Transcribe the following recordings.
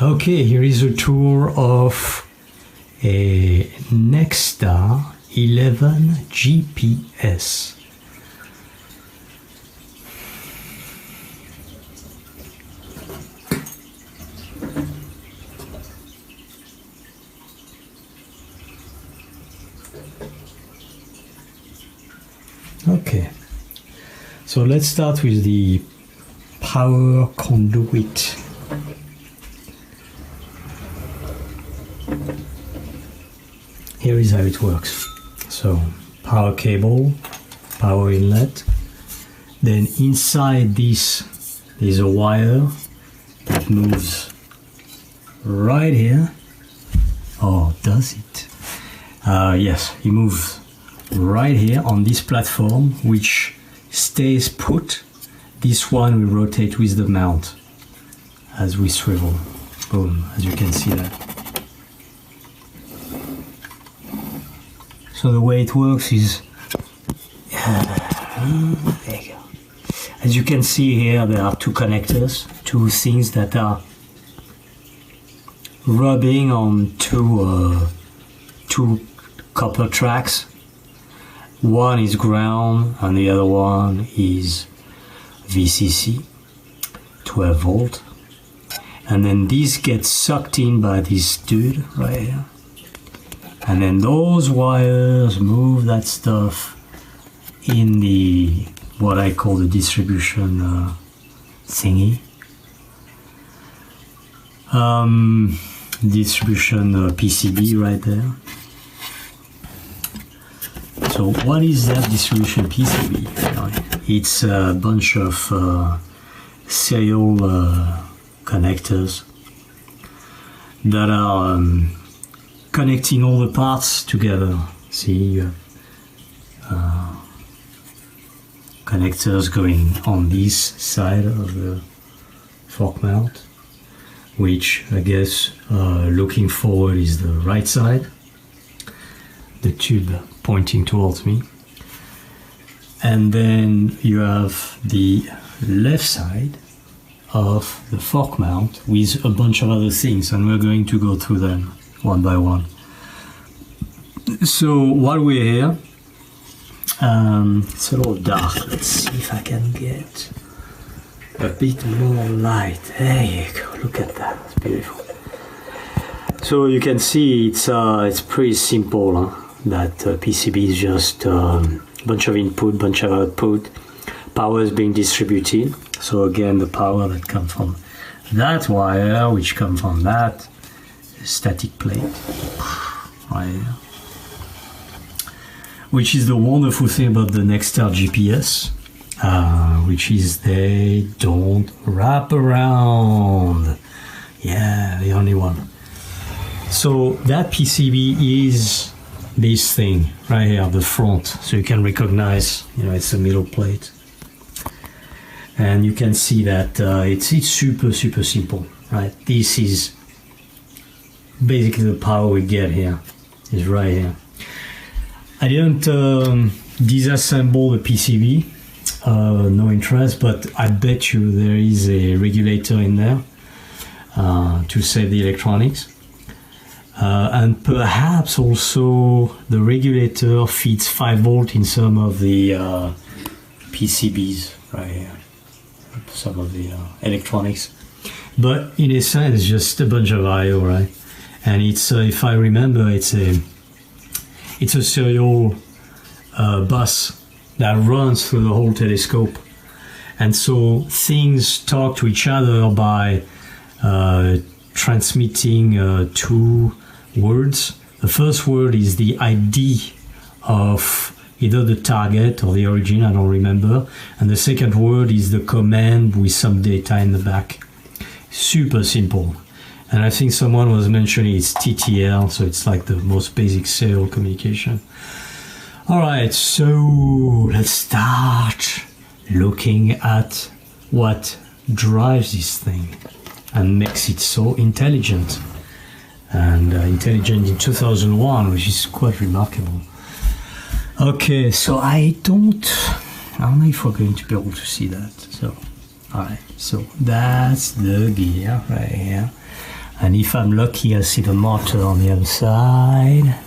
Okay, here is a tour of a Nexstar 11 GPS. Okay, so let's start with the power conduit. Here is how it works. So power cable, power inlet, then inside this there's a wire that moves right here. Oh, does it? Yes, it moves right here on this platform, which stays put. This one will rotate with the mount as we swivel. Boom, as you can see that. So the way it works is, there you go. As you can see here, there are two connectors, two things that are rubbing on two copper tracks. One is ground and the other one is VCC, 12 volt. And then this gets sucked in by this dude right here. And then those wires move that stuff in the, what I call the distribution thingy. Distribution PCB right there. So what is that distribution PCB? It's a bunch of serial connectors that are connecting all the parts together. See, connectors going on this side of the fork mount, which I guess looking forward is the right side, the tube pointing towards me. And then you have the left side of the fork mount with a bunch of other things, and we're going to go through them one by one. So while we're here, it's a little dark. Let's see if I can get a bit more light. There you go, look at that, it's beautiful. So you can see it's pretty simple, huh? That PCB is just a bunch of input, bunch of output. Power is being distributed. So again, the power that comes from that wire, which comes from that static plate right here. Which is the wonderful thing about the Nexstar GPS, which is they don't wrap around. Yeah, the only one. So that PCB is this thing right here, the front. So you can recognize, it's a middle plate. And you can see that it's super simple, right? This is basically the power we get here, is right here. I didn't disassemble the PCB, no interest, but I bet you there is a regulator in there to save the electronics. And perhaps also the regulator feeds 5 volt in some of the PCBs right here, some of the electronics. But in a sense, it's just a bunch of I/O, right? And it's, if I remember, it's a serial bus that runs through the whole telescope. And so things talk to each other by transmitting two words. The first word is the ID of either the target or the origin, I don't remember. And the second word is the command with some data in the back. Super simple. And I think someone was mentioning it's TTL, so it's like the most basic serial communication. All right, so let's start looking at what drives this thing and makes it so intelligent. And intelligent in 2001, which is quite remarkable. Okay, so I don't know if we're going to be able to see that. So, all right, so that's the gear right here. And if I'm lucky, I'll see the motor on the other side.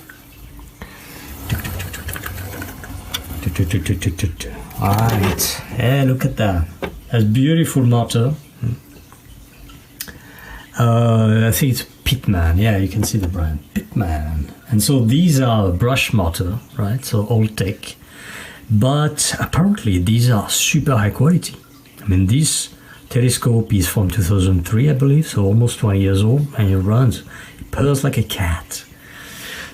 Alright, hey, look at that. That's beautiful motor. I think it's Pitman. Yeah, you can see the brand, Pitman. And so these are brush motor, right? So old tech. But apparently these are super high quality. I mean, this telescope is from 2003, I believe, so almost 20 years old, and it purrs like a cat.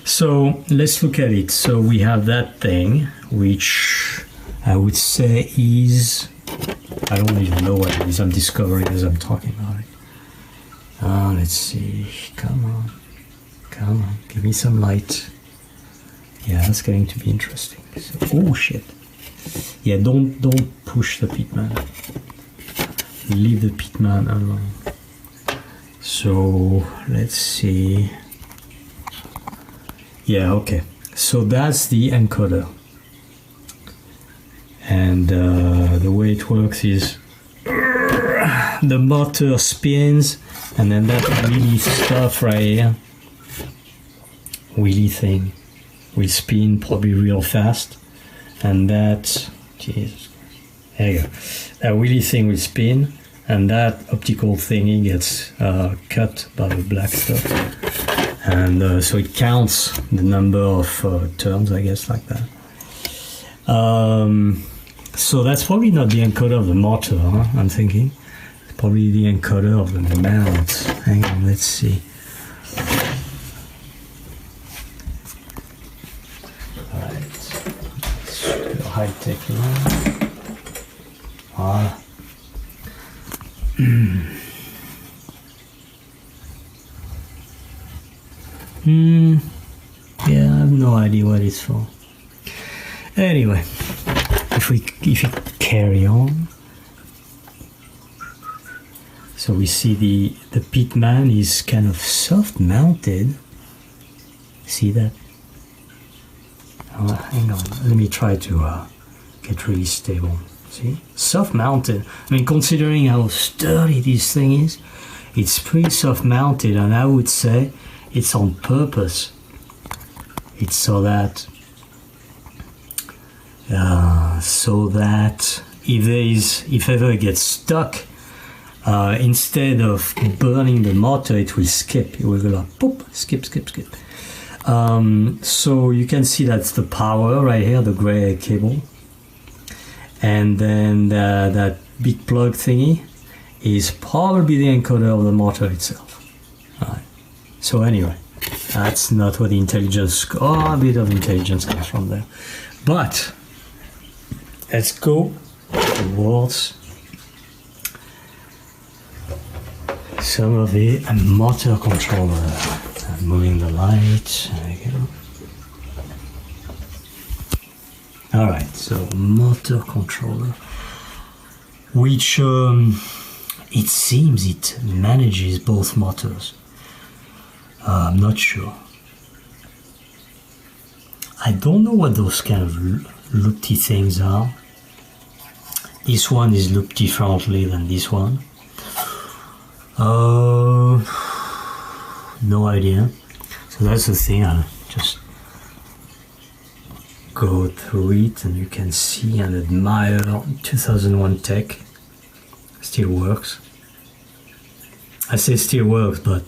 So let's look at it. So we have that thing, which I would say is, I don't even know what it is, I'm discovering as I'm talking about it. Let's see, come on, give me some light. Yeah, that's going to be interesting. So, oh shit. Yeah, don't push the Pitman. Leave the Pitman alone. So let's see. Yeah, okay. So that's the encoder. And the way it works is the motor spins, and then that wheelie stuff right here, wheelie thing, will spin probably real fast, and that, Jesus, there you go, that wheelie thing will spin, and that optical thingy gets cut by the black stuff, and so it counts the number of turns, I guess, like that. So that's probably not the encoder of the motor, huh? I'm thinking. It's probably the encoder of the mount. Hang on, let's see. Alright. Super high tech now. Ah. Yeah, I have no idea what it's for. Anyway, if we carry on, so we see the Pitman is kind of soft mounted. See that? Oh, hang on, let me try to get really stable. See, soft mounted. I mean, considering how sturdy this thing is, it's pretty soft mounted, and I would say it's on purpose. It's so that if ever it gets stuck, instead of burning the motor, it will skip. It will go like poop, skip. So you can see that's the power right here, the gray cable, and then that big plug thingy is probably the encoder of the motor itself. All right. So anyway, that's not what the intelligence. Oh, a bit of intelligence comes from there, but let's go towards some of the motor controller. I'm moving the light. There you go. All right, so motor controller, which it seems it manages both motors. I'm not sure. I don't know what those kind of loopy things are. This one is looped differently than this one. No idea. So that's the thing. I'll just go through it, and you can see and admire 2001 tech. Still works. I say still works, but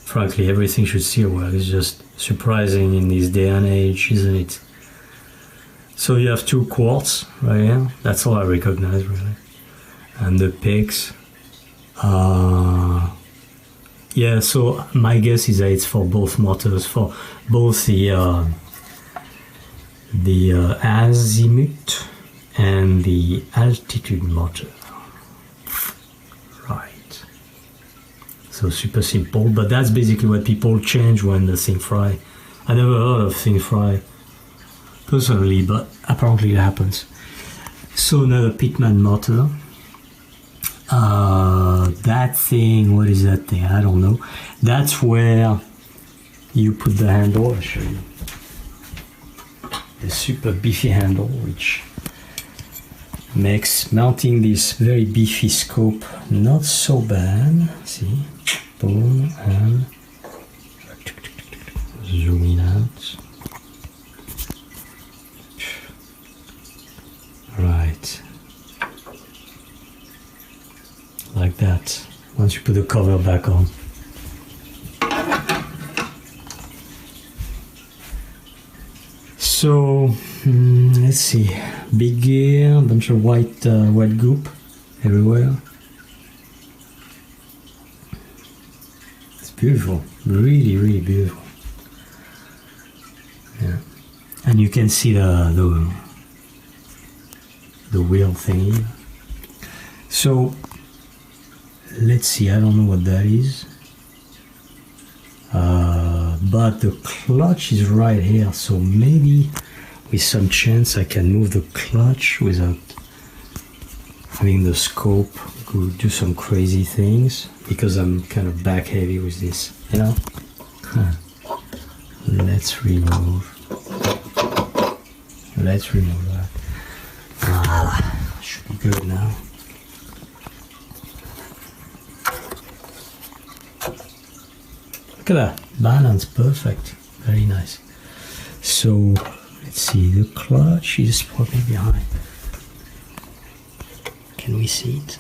frankly, everything should still work. It's just surprising in this day and age, isn't it? So you have two quartz right here. That's all I recognize, really. And the pegs. Yeah, so my guess is that it's for both motors, for both the azimuth and the altitude motor. Right. So super simple, but that's basically what people change when the thing fry. I never heard of thing fry personally, but apparently it happens. So another Pitman motor. That thing, what is that thing? I don't know. That's where you put the handle. I'll show you. The super beefy handle, which makes mounting this very beefy scope not so bad. See? Boom, and zoom in out. Right. Like that. Once you put the cover back on. So, let's see. Big gear, a bunch of white goop everywhere. It's beautiful. Really, really beautiful. Yeah. And you can see the wheel thingy. So, let's see, I don't know what that is. But the clutch is right here, so maybe with some chance I can move the clutch without having the scope go do some crazy things, because I'm kind of back heavy with this, you know? Let's remove that. Voila, should be good now. Look at that, balance, perfect, very nice. So let's see, the clutch is probably behind. Can we see it?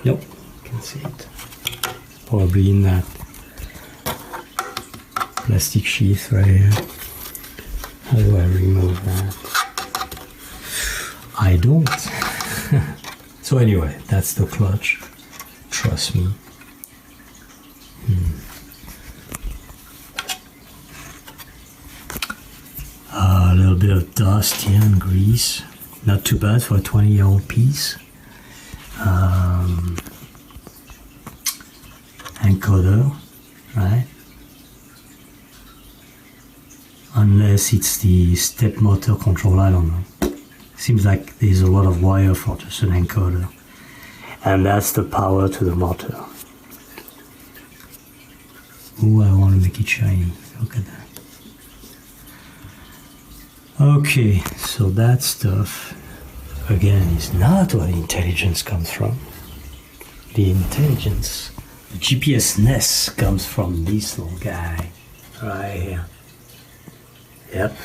Nope, can't see it. It's probably in that plastic sheath right here. How do I remove that? I don't. So anyway, that's the clutch. Trust me. A little bit of dust here and grease. Not too bad for a 20-year-old piece. Encoder, right? Unless it's the step motor control, I don't know. Seems like there's a lot of wire for just an encoder. And that's the power to the motor. Ooh, I want to make it shiny. Look at that. Okay, so that stuff, again, is not where the intelligence comes from. The intelligence, the GPS-ness comes from this little guy right here. Yep,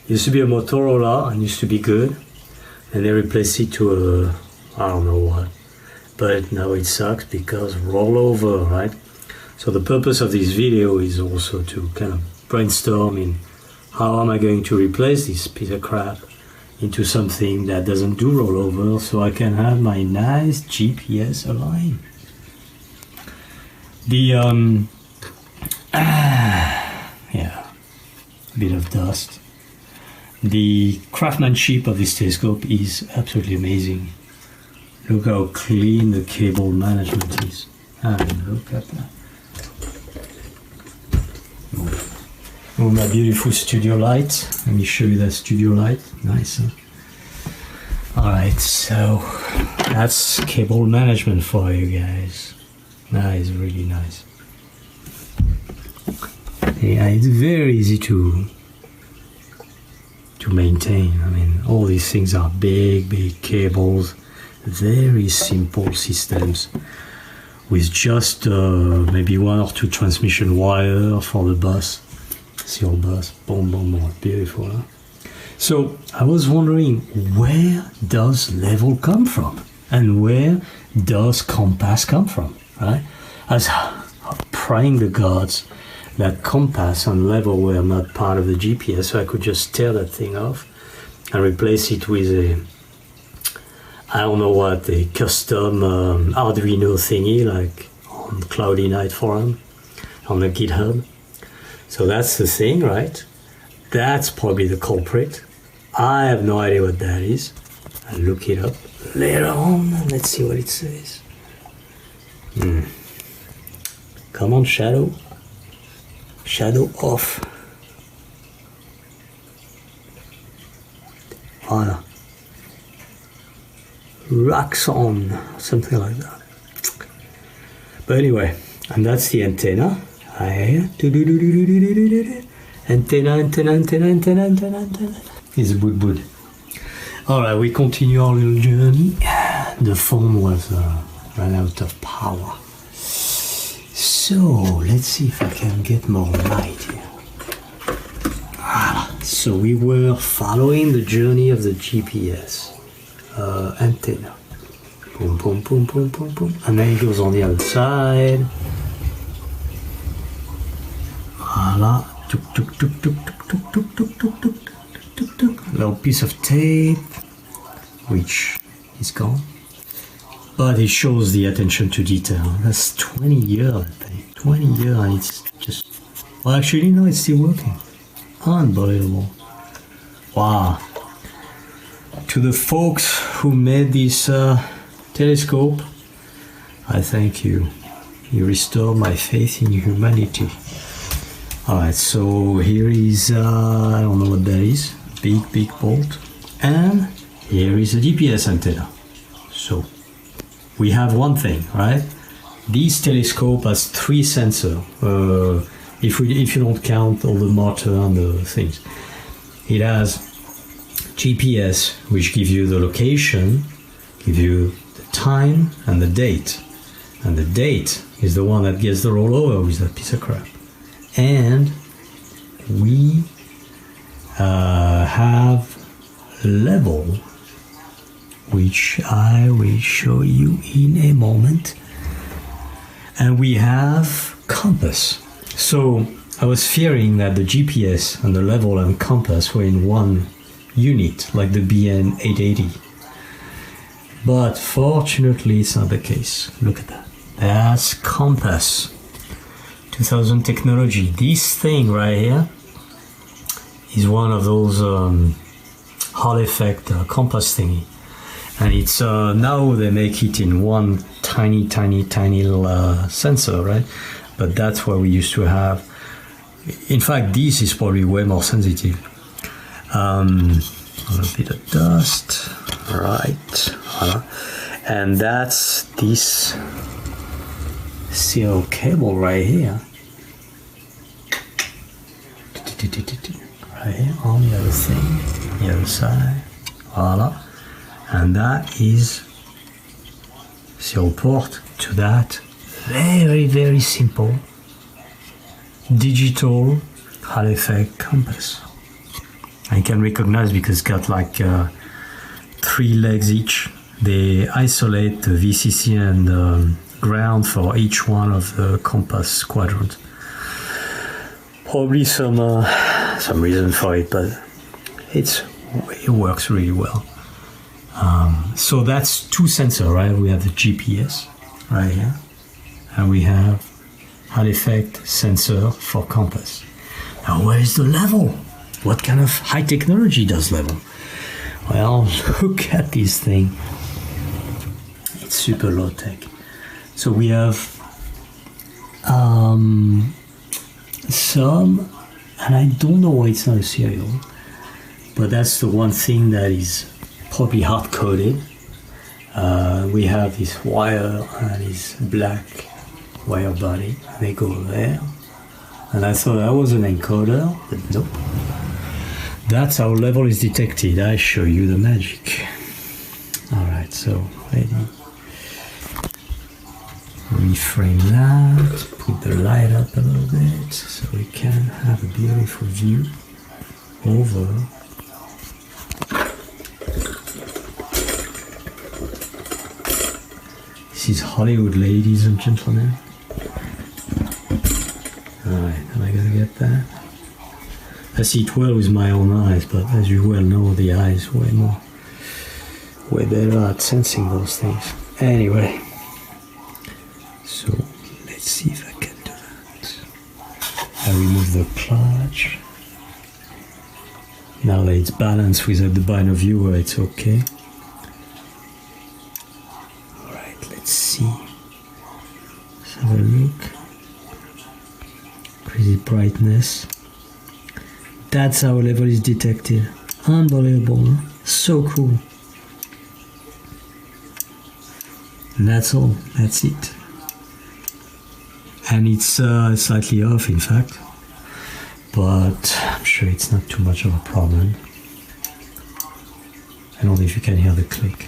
used to be a Motorola and used to be good. And they replaced it to a, I don't know what. But now it sucks because rollover, right? So the purpose of this video is also to kind of brainstorm in how am I going to replace this piece of crap into something that doesn't do rollover, so I can have my nice GPS align. The yeah, a bit of dust. The craftsmanship of this telescope is absolutely amazing. Look how clean the cable management is. And look at that. Oh, my beautiful studio light. Let me show you that studio light. Nice, huh? Alright, so that's cable management for you guys. That is really nice. Yeah, it's very easy to maintain. I mean, all these things are big cables, very simple systems with just maybe one or two transmission wire for the bus. See your bus, boom, boom, boom, beautiful, huh? So I was wondering, where does level come from? And where does compass come from, right? I was praying the gods that compass and level were not part of the GPS, so I could just tear that thing off and replace it with a, I don't know what, a custom arduino thingy, like on Cloudy Night Forum, on the GitHub. So that's the thing, right? That's probably the culprit. I have no idea what that is. I'll look it up later on and let's see what it says. Come on, shadow. Shadow off. Voilà. Rocks on, something like that. But anyway, and that's the antenna. Antenna. It's a boot. Alright, we continue our little journey. The phone was ran out of power. So, let's see if I can get more light here. So we were following the journey of the GPS antenna. Boom, boom, boom, boom, boom, boom. And then it goes on the other side. Voila. Tuk, tuk, tuk, tuk, tuk, tuk, tuk, tuk, tuk, tuk, tuk, tuk. Little piece of tape, which is gone. But it shows the attention to detail. That's 20 years, I think. 20 years, and it's just... Well, actually, no, it's still working. Unbelievable. Wow. To the folks who made this telescope, I thank you. You restored my faith in humanity. Alright, so here is, I don't know what that is. Big bolt. And here is a GPS antenna. So, we have one thing, right? This telescope has 3 sensors. If you don't count all the motor and the things. It has GPS, which gives you the location, gives you the time and the date. And the date is the one that gets the rollover with that piece of crap. And we have level, which I will show you in a moment. And we have compass. So I was fearing that the GPS and the level and compass were in one unit, like the BN880. But fortunately, it's not the case. Look at that. That's compass. 2000 technology. This thing right here is one of those Hall effect compass thingy. And it's now they make it in one tiny little sensor, right? But that's what we used to have. In fact, this is probably way more sensitive. A little bit of dust, right? And that's this serial cable right here. Right here on the other thing, the other side. Voila. And that is serial port to that very simple digital Hall effect compass. I can recognize because it's got like 3 legs each. They isolate the VCC and ground for each one of the compass quadrants. Probably some reason for it, but it works really well. So that's 2 sensors, right? We have the GPS right here, and we have Hall effect sensor for compass. Now, where is the level? What kind of high technology does level? Well, look at this thing. It's super low tech. So we have some, and I don't know why it's not a serial, but that's the one thing that is probably hard coded. We have this wire and this black wire body. They go there, and I thought that was an encoder, but nope. That's how level is detected. I show you the magic. Alright, so ready. Reframe that, put the light up a little bit so we can have a beautiful view over. This is Hollywood, ladies and gentlemen. Alright, am I gonna get that? I see it well with my own eyes, but as you well know, the eye is way better at sensing those things. Anyway, so let's see if I can do that. I remove the clutch. Now that it's balanced without the bind of viewer, it's okay. Alright, let's see. Let's have a look. Crazy brightness. That's how level is detected. Unbelievable, huh? So cool. And that's all, that's it. And it's slightly off, in fact, but I'm sure it's not too much of a problem. I don't know if you can hear the click.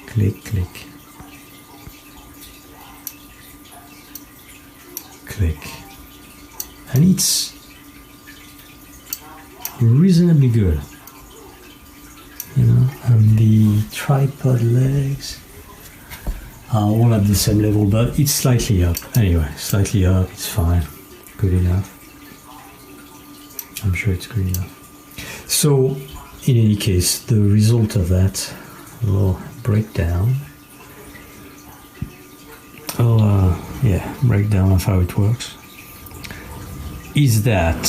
Click, click. Click. And it's reasonably good. You know, and the tripod legs are all at the same level, but it's slightly up. Anyway, slightly up, it's fine. Good enough. I'm sure it's good enough. So, in any case, the result of that little breakdown, breakdown of how it works, is that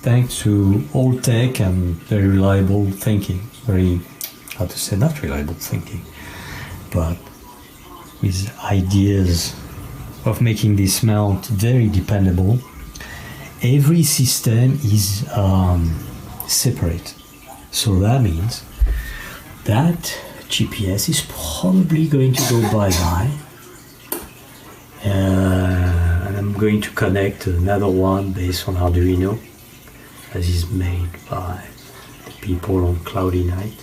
thanks to old tech and very reliable thinking, not reliable thinking, but with ideas of making this mount very dependable, every system is separate. So that means that GPS is probably going to go bye-bye. And I'm going to connect another one based on Arduino, as is made by the people on Cloudy Night.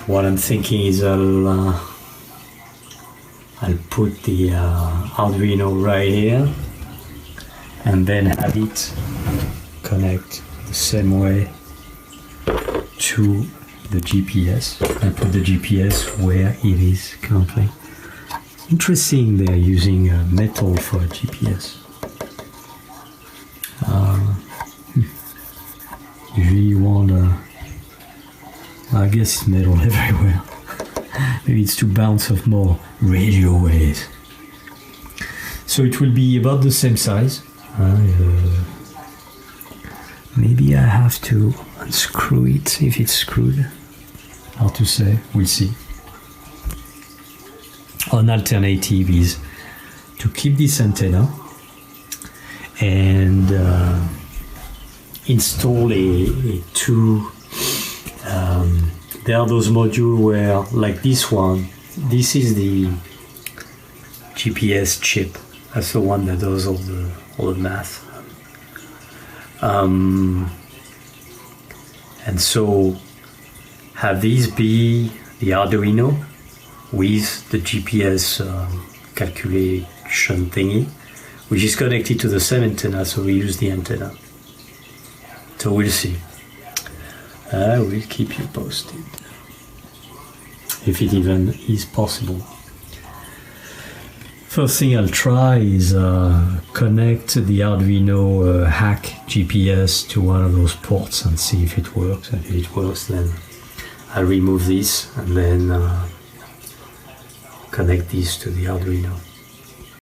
What I'm thinking is I'll put the Arduino right here and then have it connect the same way to the GPS and put the GPS where it is currently. Interesting, they're using metal for a GPS. Usually you want I guess it's metal everywhere. Maybe it's to bounce off more radio waves. So it will be about the same size. Maybe I have to unscrew it if it's screwed. Hard to say, we'll see. An alternative is to keep this antenna and install a two. There are those modules where, like this one, this is the GPS chip. That's the one that does all the math. And so have these be the Arduino with the GPS calculation thingy, which is connected to the same antenna, so we use the antenna. So we'll see. I will keep you posted, if it even is possible. First thing I'll try is connect the Arduino hack GPS to one of those ports and see if it works. And if it works, then I'll remove this and then connect this to the Arduino.